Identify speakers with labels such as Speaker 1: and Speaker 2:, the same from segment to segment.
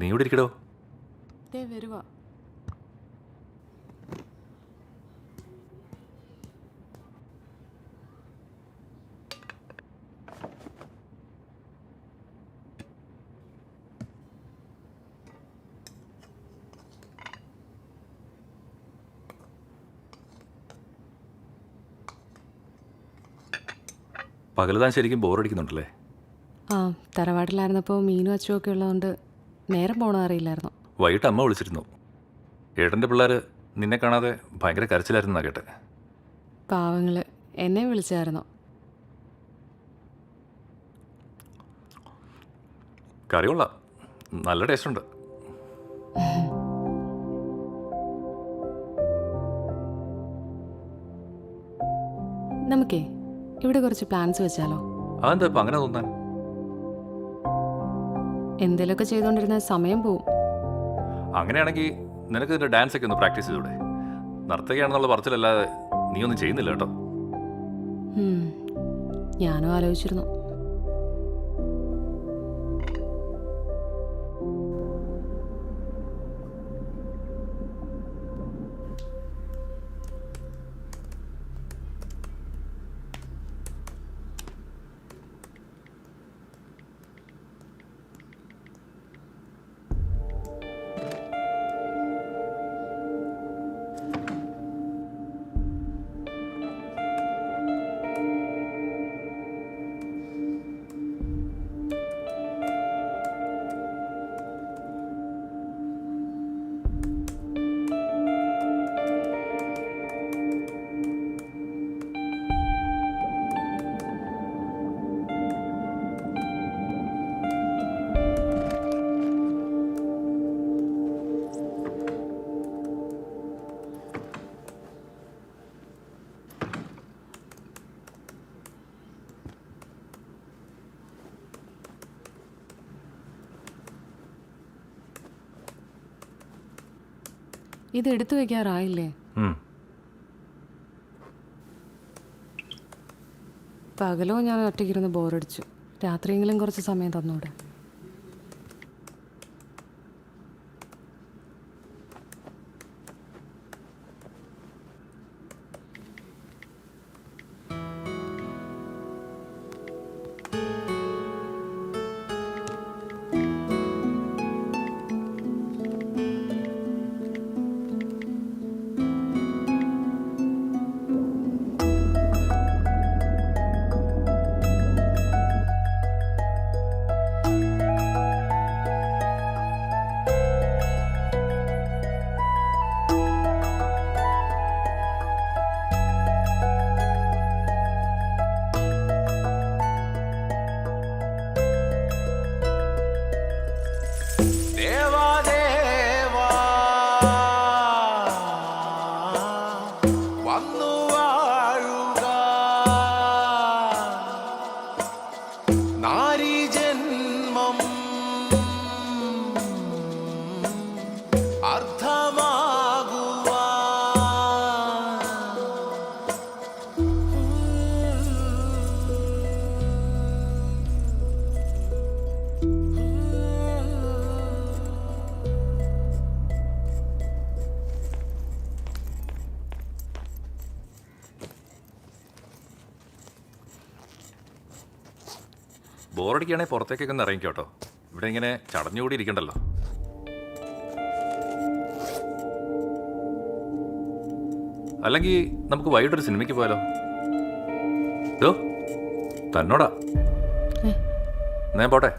Speaker 1: നീ ഇവിടെ ഇരിക്കടോ.
Speaker 2: വരുവാ.
Speaker 1: പകല് താൻ ശരിക്കും ബോറടിക്കുന്നുണ്ടല്ലേ?
Speaker 2: ആ, തറവാട്ടിലായിരുന്നപ്പോൾ മീനും അച്ചുമൊക്കെ ഉള്ളതുകൊണ്ട് നേരം പോകണം അറിയില്ലായിരുന്നു.
Speaker 1: വൈകിട്ട് അമ്മ വിളിച്ചിരുന്നു. ഏട്ടൻ്റെ പിള്ളേർ നിന്നെ കാണാതെ ഭയങ്കര കരച്ചിലായിരുന്നാ കേട്ടെ.
Speaker 2: പാവങ്ങൾ എന്നെ വിളിച്ചായിരുന്നു.
Speaker 1: കറി കൊള്ളാം, നല്ല ടേസ്റ്റ് ഉണ്ട്.
Speaker 2: നമുക്കേ ഇവിടെ കുറച്ച് പ്ലാൻസ് വെച്ചാലോ?
Speaker 1: അതെന്താ ഇപ്പം അങ്ങനെ തോന്നാൻ?
Speaker 2: എന്തെങ്കിലുമൊക്കെ ചെയ്തുകൊണ്ടിരുന്ന സമയം പോവും.
Speaker 1: അങ്ങനെയാണെങ്കിൽ നിനക്ക് ഇതിൻ്റെ ഡാൻസ് ഒക്കെ ഒന്ന് പ്രാക്ടീസ് ചെയ്തൂടെ? നർത്തകിയാണെന്നുള്ള പറച്ചിലല്ലാതെ നീ ഒന്നും ചെയ്യുന്നില്ല കേട്ടോ.
Speaker 2: ഞാനും ആലോചിച്ചിരുന്നു. ഇത് എടുത്തു വെക്കാറായില്ലേ? പകലോ ഞാൻ ഒറ്റയ്ക്കിരുന്ന് ബോറടിച്ചു. രാത്രിയെങ്കിലും കുറച്ച് സമയം തന്നൂടെ?
Speaker 1: ബോറടിക്കുകയാണെങ്കിൽ പുറത്തേക്കൊക്കെ ഒന്ന് ഇറങ്ങിക്കോട്ടോ. ഇവിടെ ഇങ്ങനെ ചടഞ്ഞുകൂടി ഇരിക്കണ്ടല്ലോ. അല്ലെങ്കിൽ നമുക്ക് വൈകിട്ടൊരു സിനിമയ്ക്ക് പോയാലോ? ഇതോ തന്നോടാ. ഞാൻ പോട്ടെ.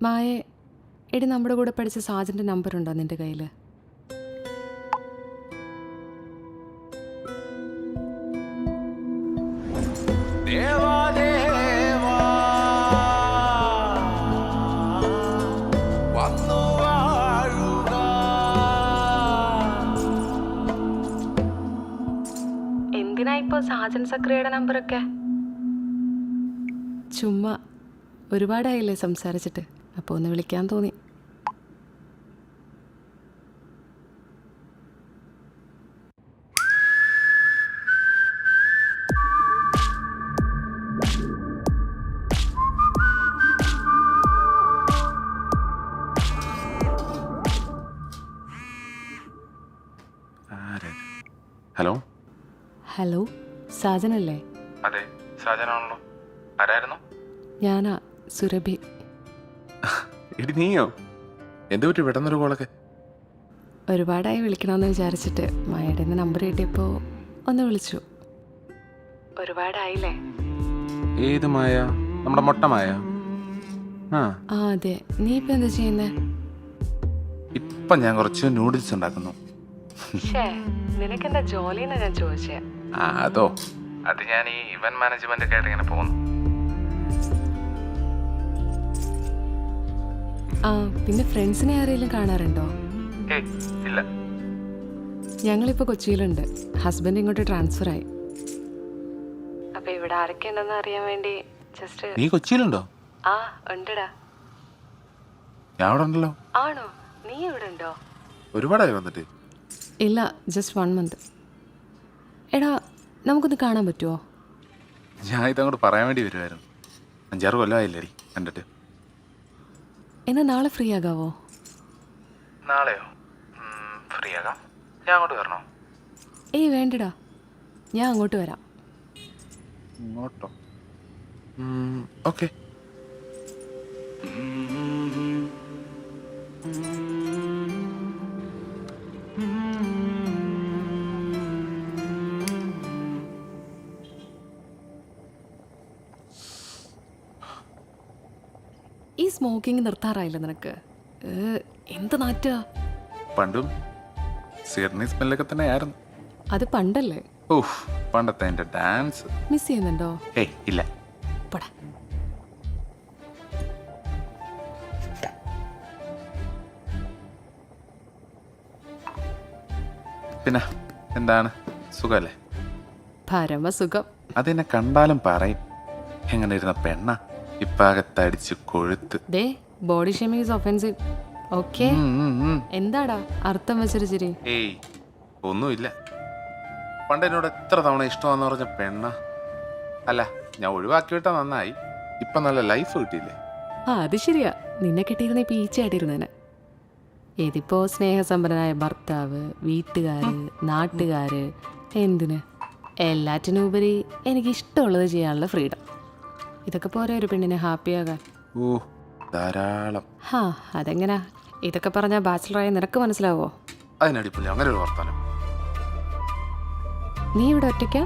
Speaker 2: മായേ, എടി നമ്മുടെ കൂടെ പഠിച്ച സാജൻ്റെ നമ്പറുണ്ടോ നിൻ്റെ കയ്യിൽ?
Speaker 3: വന്നു
Speaker 2: എന്തിനാ ഇപ്പോൾ സാജൻ സക്രിയയുടെ നമ്പറൊക്കെ? ചുമ്മാ ഒരുപാടായില്ലേ സംസാരിച്ചിട്ട്, അപ്പോൾ ഒന്ന് വിളിക്കാൻ തോന്നി.
Speaker 3: ഹലോ.
Speaker 2: ഹലോ, സാജനല്ലേ?
Speaker 3: അതെ, സാജനാണല്ലോ. ആരായിരുന്നു?
Speaker 2: ഞാനാ, സുരഭി.
Speaker 3: എടി നീയോ? എന്ത് പറ്റി പെട്ടെന്നൊരു കോളൊക്കെ?
Speaker 2: ഒരുപാടായി വിളിക്കണമെന്ന് വിചാരിച്ചിട്ട് മായയുടെ നമ്പർ കിട്ടിയപ്പോൾ ഒന്ന് വിളിച്ചു. ഒരുപാടായില്ലേ?
Speaker 3: ഏത് മായ? നമ്മുടെ മൊട്ട മായ? ആ
Speaker 2: അതെ. നീ ഇപ്പം എന്താ ചെയ്യുന്നേ?
Speaker 3: ഇപ്പം ഞാൻ കുറച്ച് നൂഡിൽസ് ഉണ്ടാക്കുന്നു.
Speaker 2: നിനക്കെന്താ ജോലിന്നാ ഞാൻ ചോദിച്ചേ?
Speaker 3: അതോ, അത് ഞാൻ ഈ ഇവന്റ് മാനേജ്മെന്റ് ഒക്കെ ആയിട്ട് ഇങ്ങനെ പോകുന്നു.
Speaker 2: പിന്നെ ഫ്രണ്ട്സിനെ ആരെങ്കിലും കാണാറുണ്ടോ?
Speaker 3: ഇല്ല.
Speaker 2: ഞങ്ങളിപ്പോൾ കൊച്ചിയിലുണ്ട്. ഹസ്ബൻഡ് ഇങ്ങോട്ട് ട്രാൻസ്ഫർ ആയി. അപ്പൊ ഇവിടെ ആരൊക്കെ ഉണ്ടെന്ന് അറിയാൻ വേണ്ടി ജസ്റ്റ്.
Speaker 3: നീ കൊച്ചിയിലുണ്ടോ?
Speaker 2: ഉണ്ടടാ.
Speaker 3: ഞാൻ അവിടെ ഉണ്ടല്ലോ.
Speaker 2: ആണോ? നീ ഇവിടെ ഉണ്ടോ?
Speaker 3: ഒരുപാടായി വന്നിട്ട്.
Speaker 2: ഇല്ല, ജസ്റ്റ് 1 month. എടാ, നമുക്കൊന്ന് കാണാൻ പറ്റുമോ?
Speaker 3: ഞാൻ ഇതങ്ങോട്ട് പറയാൻ വേണ്ടി വരുമായിരുന്നു. 5-6 കൊല്ലമായില്ലേടി കണ്ടിട്ട്.
Speaker 2: എന്നാ നാളെ ഫ്രീ ആകാവോ?
Speaker 3: നാളെയോ? ഫ്രീ ആകാം. ഞാൻ അങ്ങോട്ട് വരണോ?
Speaker 2: ഏയ് വേണ്ടടാ, ഞാൻ അങ്ങോട്ട് വരാം.
Speaker 3: ഇങ്ങോട്ടോ? ഓക്കെ.
Speaker 2: ഈ സ്മോക്കിംഗ് നിർത്താറായില്ല നിനക്ക്? എന്ത് നാറ്റാ.
Speaker 3: പണ്ടും സിഡ്നി സ്മെല്ലൊക്കെ തന്നെ ആയിരുന്നു.
Speaker 2: അത് പണ്ടല്ലേ?
Speaker 3: ഓഹ്, പണ്ടത്തെ എൻ്റെ ഡാൻസ്
Speaker 2: മിസ് ചെയ്യുന്നുണ്ടോ?
Speaker 3: ഏയ് ഇല്ല.
Speaker 2: പോടാ.
Speaker 3: പിന്നെ എന്താണ്, സുഖമല്ലേ?
Speaker 2: പരമസുഖം.
Speaker 3: അതെന്നെ കണ്ടാലും പറയും, എങ്ങനെ ഇരുന്ന പെണ്ണ ഇപ്പാകത്തടിച്ച് കൊഴുത്ത്.
Speaker 2: ദേ, body shaming is offensive. Okay? എന്താടാ അർത്ഥം വെച്ചൊരു ചിരി?
Speaker 3: ഏയ് ഒന്നുമില്ല. പണ്ട് എന്നോട് എത്ര തവണ ഇഷ്ടമാണെന്ന് പറഞ്ഞ പെണ്ണ. അല്ല, ഞാൻ ഒഴിവാക്കി വിട്ടാ നന്നായി. ഇപ്പൊ നല്ല ലൈഫ് കിട്ടിയില്ലേ?
Speaker 2: അത് ശരിയാ. നിന്നെ കിട്ടിയിരുന്ന ഇപ്പൊ ഈച്ചയായിട്ടിരുന്നേനെ. ഇതിപ്പോ സ്നേഹസമ്പന്നനായ ഭർത്താവ്, വീട്ടുകാര്, നാട്ടുകാര്, എന്തിന് എല്ലാറ്റിനും ഉപരി എനിക്ക് ഇഷ്ടമുള്ളത് ചെയ്യാനുള്ള ഫ്രീഡം. ഇതൊക്കെ പോരെ ഒരു പെണ്ണിനെ ഹാപ്പിയാകാൻ?
Speaker 3: ഓ, ധാരാളം.
Speaker 2: അതെങ്ങനാ? ഇതൊക്കെ പറഞ്ഞാൽ ബാച്ചിലറായ നിനക്ക് മനസ്സിലാവോ?
Speaker 3: അതിനടിപ്പില്ല അങ്ങനെ ഒരു വർത്താനം.
Speaker 2: നീ ഇവിടെ ഒറ്റയ്ക്കാ?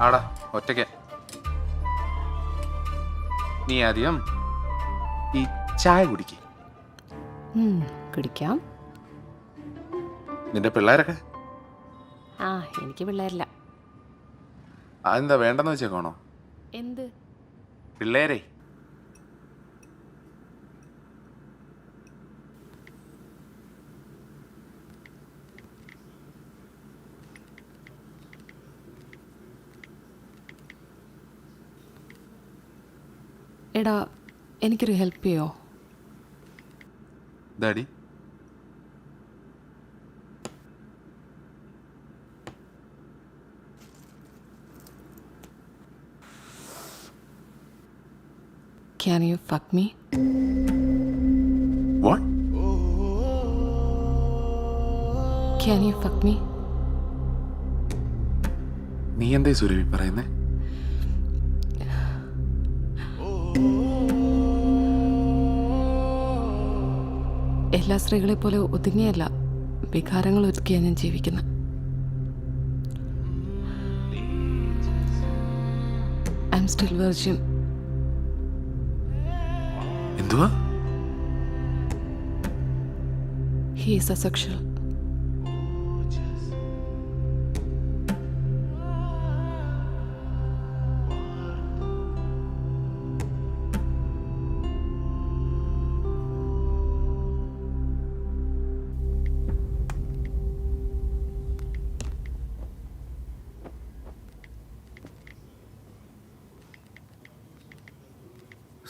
Speaker 3: ആടാ, ഒറ്റയ്ക്ക്. നീ ആദ്യം ഈ ചായ കുടിക്ക്.
Speaker 2: കുടിക്കാം.
Speaker 3: നിന്റെ പിള്ളേരൊക്കെ?
Speaker 2: എനിക്ക് പിള്ളേരില്ല.
Speaker 3: അതെന്താ വേണ്ടെന്ന് വെച്ചേക്കോണോ?
Speaker 2: എന്ത്
Speaker 3: പിള്ളേരെ?
Speaker 2: എടാ, എനിക്കൊരു ഹെൽപ്പ് ചെയ്യോ?
Speaker 3: Daddy,
Speaker 2: Can you fuck me?
Speaker 3: what?
Speaker 2: Can you fuck me?
Speaker 3: നീ എന്താ സുരഭി പറയുന്നേ?
Speaker 2: എല്ലാ സ്ത്രീകളെ പോലെ ഒതുങ്ങിയല്ല, വികാരങ്ങൾ ഒതുക്കിയാണ് ഞാൻ ജീവിക്കുന്നത്. I am still virgin.
Speaker 3: എന്തുവാ?
Speaker 2: He is asexual.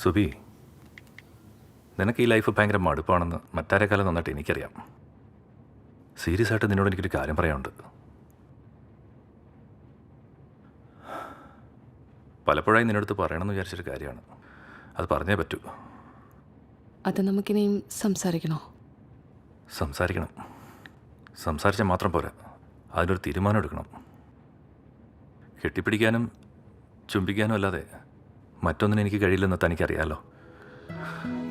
Speaker 1: സുബി, നിനക്ക് ഈ ലൈഫ് ഭയങ്കര മടുപ്പാണെന്ന് മറ്റാരെക്കാലം നന്നായിട്ട് എനിക്കറിയാം. സീരിയസ് ആയിട്ട് നിന്നോട് എനിക്കൊരു കാര്യം പറയാനുണ്ട്. പലപ്പോഴായി നിന്നടുത്ത് പറയണമെന്ന് വിചാരിച്ചൊരു കാര്യമാണ്. അത് പറഞ്ഞേ പറ്റൂ.
Speaker 2: അത് നമുക്കിനിയും സംസാരിക്കണോ?
Speaker 1: സംസാരിക്കണം. സംസാരിച്ചാൽ മാത്രം പോരാ, അതിനൊരു തീരുമാനം എടുക്കണം. കെട്ടിപ്പിടിക്കാനും ചുംബിക്കാനും അല്ലാതെ മറ്റൊന്നിനും എനിക്ക് കഴിയില്ലെന്ന് തനിക്കറിയാലോ.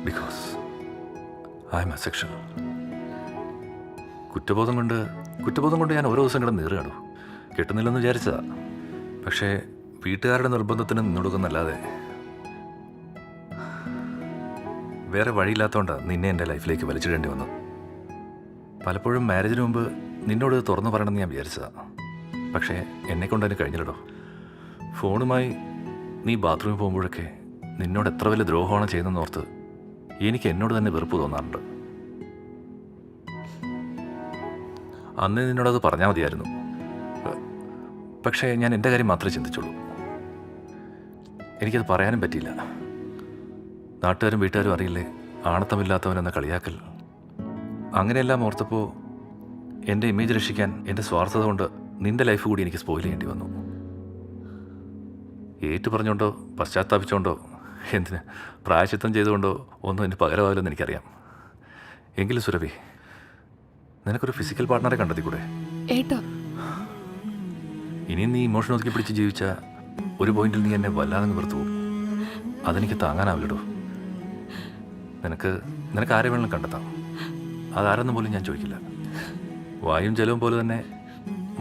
Speaker 1: Because I am asexual. കുറ്റബോധം കൊണ്ട് ഞാൻ ഓരോ ദിവസം കിടന്ന് നീറുകയാണു. കിട്ടുന്നില്ലെന്ന് വിചാരിച്ചതാ. പക്ഷേ വീട്ടുകാരുടെ നിർബന്ധത്തിന് നിന്നൊടുക്കുന്നല്ലാതെ വേറെ വഴിയില്ലാത്തതുകൊണ്ടാണ് നിന്നെ എൻ്റെ ലൈഫിലേക്ക് വലിച്ചിടേണ്ടി വന്നത്. പലപ്പോഴും മാരേജിന് മുമ്പ് നിന്നോട് തുറന്നു പറയണമെന്ന് ഞാൻ വിചാരിച്ചതാണ്. പക്ഷേ എന്നെക്കൊണ്ട് അതിന് കഴിഞ്ഞില്ലടോ. ഫോണുമായി നീ ബാത്റൂമിൽ പോകുമ്പോഴൊക്കെ നിന്നോട് എത്ര വലിയ ദ്രോഹമാണ് ചെയ്യുന്നതെന്ന് ഓർത്ത് എനിക്ക് എന്നോട് തന്നെ വെറുപ്പ് തോന്നാറുണ്ട്. അന്ന് നിന്നോടത് പറഞ്ഞാൽ മതിയായിരുന്നു. പക്ഷേ ഞാൻ എൻ്റെ കാര്യം മാത്രമേ ചിന്തിച്ചുള്ളൂ. എനിക്കത് പറയാനും പറ്റിയില്ല. നാട്ടുകാരും വീട്ടുകാരും അറിയില്ലേ ആണത്തമില്ലാത്തവനെന്ന കളിയാക്കൽ. അങ്ങനെയെല്ലാം ഓർത്തപ്പോൾ എൻ്റെ ഇമേജ് രക്ഷിക്കാൻ എൻ്റെ സ്വാർത്ഥത കൊണ്ട് നിൻ്റെ ലൈഫ് കൂടി എനിക്ക് സ്പോയിൽ ചെയ്യേണ്ടി വന്നു. ഏറ്റു പറഞ്ഞുകൊണ്ടോ പശ്ചാത്താപിച്ചുകൊണ്ടോ എന്തിന് പ്രായശ്ചിത്തം ചെയ്തുകൊണ്ടോ ഒന്നും എനിക്ക് പകരമാവില്ലെന്ന് എനിക്കറിയാം. എങ്കിലും സുരഭി, നിനക്കൊരു ഫിസിക്കൽ പാർട്ട്ണറെ കണ്ടെത്തിക്കൂടെ?
Speaker 2: ഏട്ടാ,
Speaker 1: ഇനിയും നീ ഇമോഷൻ ഒതുക്കി പിടിച്ച് ജീവിച്ച ഒരു പോയിന്റിൽ നീ എന്നെ വല്ലാതെ വെറുത്തു പോകും. അതെനിക്ക് താങ്ങാനാവില്ലടോ. നിനക്ക് ആരെ വേണമെങ്കിലും കണ്ടെത്താം. അതാരെന്ന് പോലും ഞാൻ ചോദിക്കില്ല. വായും ജലവും പോലെ തന്നെ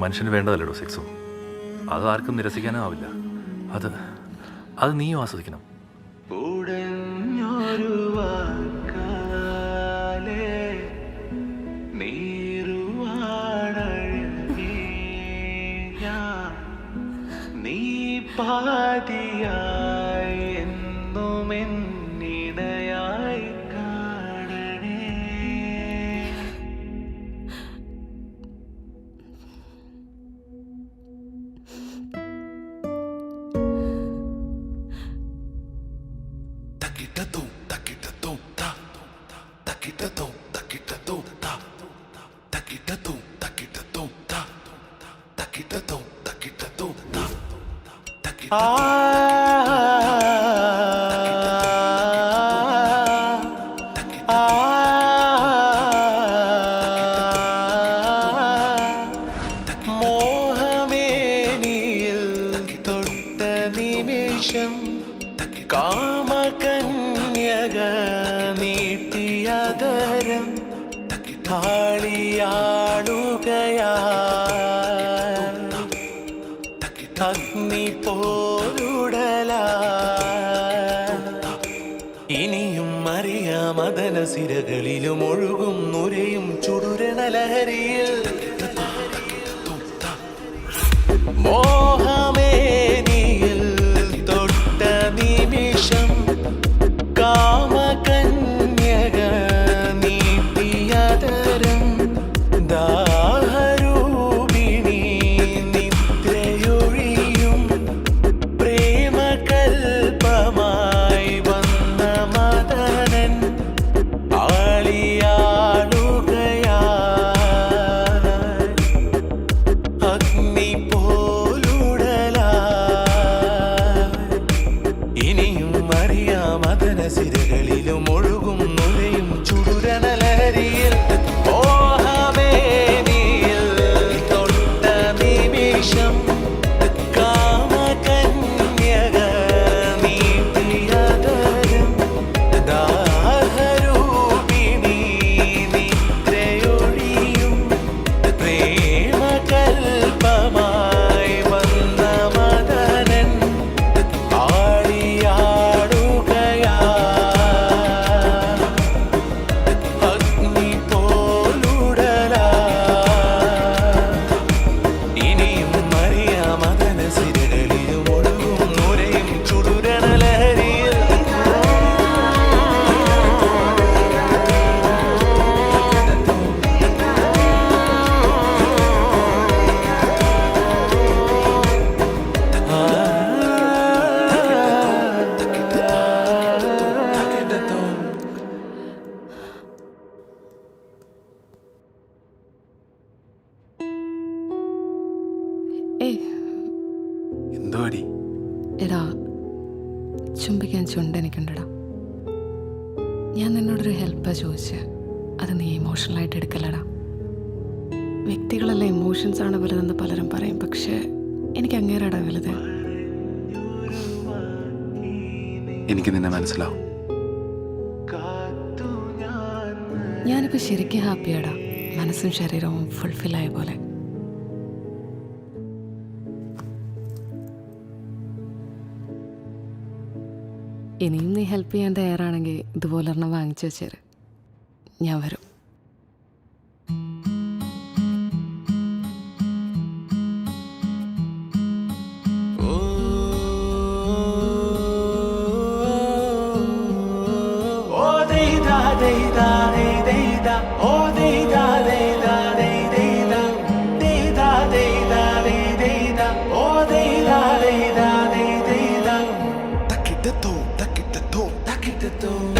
Speaker 1: മനുഷ്യന് വേണ്ടതല്ലടോ സെക്സും. അത് ആർക്കും നിരസിക്കാനും ആവില്ല. അത് നീയും ആസ്വദിക്കണം.
Speaker 4: പാതിയായി എന്നും എന്നിടയായി കാണണേ. തക്കിട്ടത്തും തക്കിട്ടത്തും താ തക്കിട്ടത്തും തക്കിട്ടത്തും താ തക്കിട്ടത്തും തക്കിട്ടത്തും താ തക്കിട്ടത്തും തക്കിട്ടത്തും താ. മോഹമേനിയിൽ തൊട്ട നിമിഷം കാമകന്യക നീട്ടിയതരം താളിയാടുകയാ. അഗ്നി പോലുടല ഇനിയും അറിയാമദന സിരകളിലും ഒഴുകും നുരയും ചുടുരണ ലഹരിയിൽ. മോഹമേനിയിൽ തൊട്ട നിമിഷം കാമകന്യക നീട്ടിയതരം ദാഹരൂപിണി നിദ്രയൊഴിയും പ്രേമകൽപമായി വന്ന മദനൻ ആളിയാടുകയാ. അഗ്നി പോലുടലായി
Speaker 2: ഏയ്
Speaker 3: എന്തോ അടി?
Speaker 2: എടാ, ചുംബിക്കാൻ ചുണ്ടെനിക്കുണ്ടടാ. ഞാൻ നിന്നോടൊരു ഹെൽപ്പാ ചോദിച്ചേ, അത് നീ ഇമോഷണലായിട്ട് എടുക്കലടാ. വ്യക്തികളല്ല ഇമോഷൻസ് ആണ് വലുതെന്ന് പലരും പറയും, പക്ഷേ എനിക്ക് അങ്ങേരടാ വലുത്.
Speaker 3: എനിക്ക് നിന്നെ മനസ്സിലാവും.
Speaker 2: ഞാനിപ്പോൾ ശരിക്കും ഹാപ്പിയാടാ, മനസ്സും ശരീരവും ഫുൾഫില്ലായ പോലെ. ഇനിയും നീ ഹെൽപ്പ് ചെയ്യാൻ തയ്യാറാണെങ്കിൽ ഇതുപോലെ ഒരെണ്ണം വാങ്ങിച്ചു വെച്ചേര്, ഞാൻ വരും.
Speaker 4: Takit the toe.